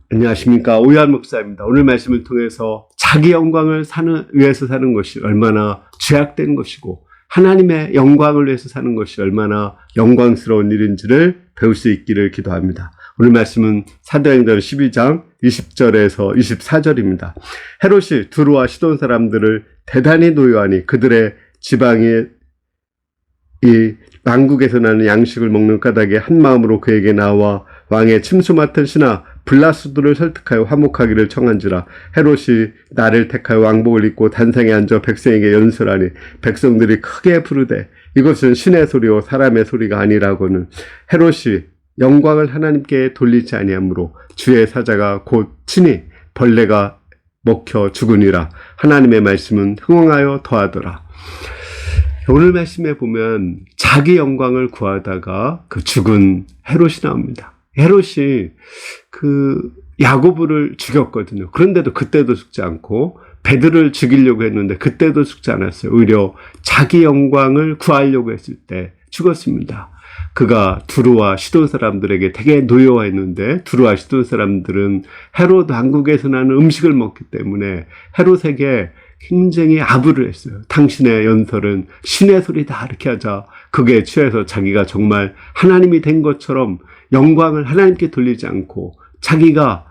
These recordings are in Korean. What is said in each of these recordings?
안녕하십니까. 오유한 목사입니다. 오늘 말씀을 통해서 자기 영광을 위해서 사는 것이 얼마나 죄악된 것이고 하나님의 영광을 위해서 사는 것이 얼마나 영광스러운 일인지를 배울 수 있기를 기도합니다. 오늘 말씀은 사도행전 12장 20절에서 24절입니다. 헤롯이 두루와 시돈 사람들을 대단히 노여하니 그들의 지방에 이 왕국에서 나는 양식을 먹는 까닭에 한 마음으로 그에게 나와 왕의 침수 맡은 신하 블라스도를 설득하여 화목하기를 청한지라. 헤롯이 나를 택하여 왕복을 입고 단상에 앉아 백성에게 연설하니 백성들이 크게 부르되 이것은 신의 소리요 사람의 소리가 아니라고는. 헤롯이 영광을 하나님께 돌리지 아니하므로 주의 사자가 곧 친히 벌레가 먹혀 죽으니라. 하나님의 말씀은 흥황하여 더하더라. 오늘 말씀에 보면 자기 영광을 구하다가 그 죽은 헤롯이 나옵니다. 헤롯이 그 야고보를 죽였거든요. 그런데도 그때도 죽지 않고 베드로를 죽이려고 했는데 그때도 죽지 않았어요. 오히려 자기 영광을 구하려고 했을 때 죽었습니다. 그가 두루와 시돈 사람들에게 되게 노여워했는데 두루와 시돈 사람들은 헤롯 왕국에서 나는 음식을 먹기 때문에 헤롯에게 굉장히 아부를 했어요. 당신의 연설은 신의 소리다 이렇게 하자 그게 취해서 자기가 정말 하나님이 된 것처럼 영광을 하나님께 돌리지 않고 자기가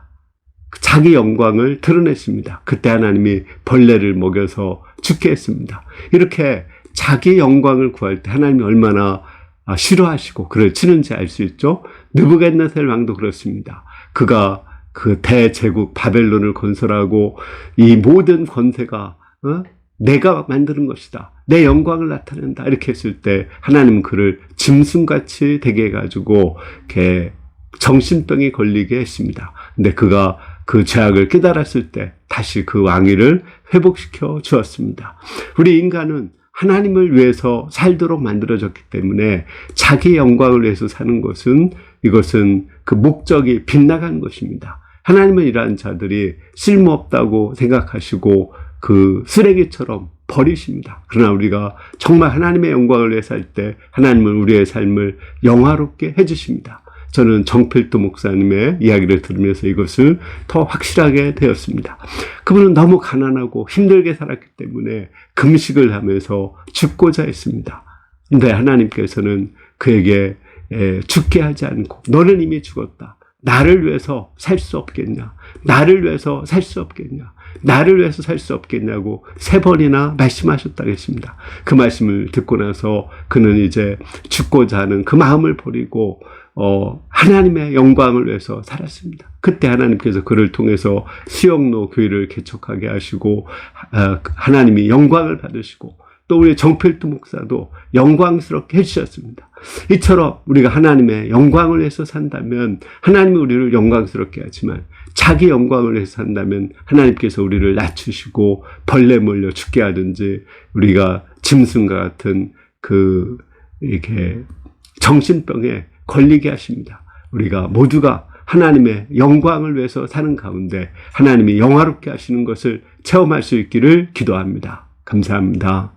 자기 영광을 드러냈습니다. 그때 하나님이 벌레를 먹여서 죽게 했습니다. 이렇게 자기 영광을 구할 때 하나님이 얼마나 싫어하시고 그를 치는지 알 수 있죠. 느부갓네살 왕도 그렇습니다. 그가 그 대제국 바벨론을 건설하고 이 모든 권세가 내가 만드는 것이다. 내 영광을 나타낸다. 이렇게 했을 때 하나님은 그를 짐승같이 되게 해가지고 이렇게 정신병이 걸리게 했습니다. 근데 그가 그 죄악을 깨달았을 때 다시 그 왕위를 회복시켜 주었습니다. 우리 인간은 하나님을 위해서 살도록 만들어졌기 때문에 자기 영광을 위해서 사는 것은 이것은 그 목적이 빗나간 것입니다. 하나님은 이러한 자들이 쓸모없다고 생각하시고 그 쓰레기처럼 버리십니다. 그러나 우리가 정말 하나님의 영광을 위해 살 때 하나님은 우리의 삶을 영화롭게 해주십니다. 저는 정필도 목사님의 이야기를 들으면서 이것을 더 확실하게 되었습니다. 그분은 너무 가난하고 힘들게 살았기 때문에 금식을 하면서 죽고자 했습니다. 근데 하나님께서는 그에게 죽게 하지 않고 너는 이미 죽었다. 나를 위해서 살 수 없겠냐? 나를 위해서 살 수 없겠냐? 나를 위해서 살 수 없겠냐고 3번이나 말씀하셨다고 했습니다. 그 말씀을 듣고 나서 그는 이제 죽고자 하는 그 마음을 버리고 하나님의 영광을 위해서 살았습니다. 그때 하나님께서 그를 통해서 수영로 교회를 개척하게 하시고 하나님이 영광을 받으시고 또 우리 정필도 목사도 영광스럽게 해주셨습니다. 이처럼 우리가 하나님의 영광을 위해서 산다면 하나님이 우리를 영광스럽게 하지만 자기 영광을 위해서 산다면 하나님께서 우리를 낮추시고 벌레 몰려 죽게 하든지 우리가 짐승과 같은 이렇게 정신병에 걸리게 하십니다. 우리가 모두가 하나님의 영광을 위해서 사는 가운데 하나님이 영화롭게 하시는 것을 체험할 수 있기를 기도합니다. 감사합니다.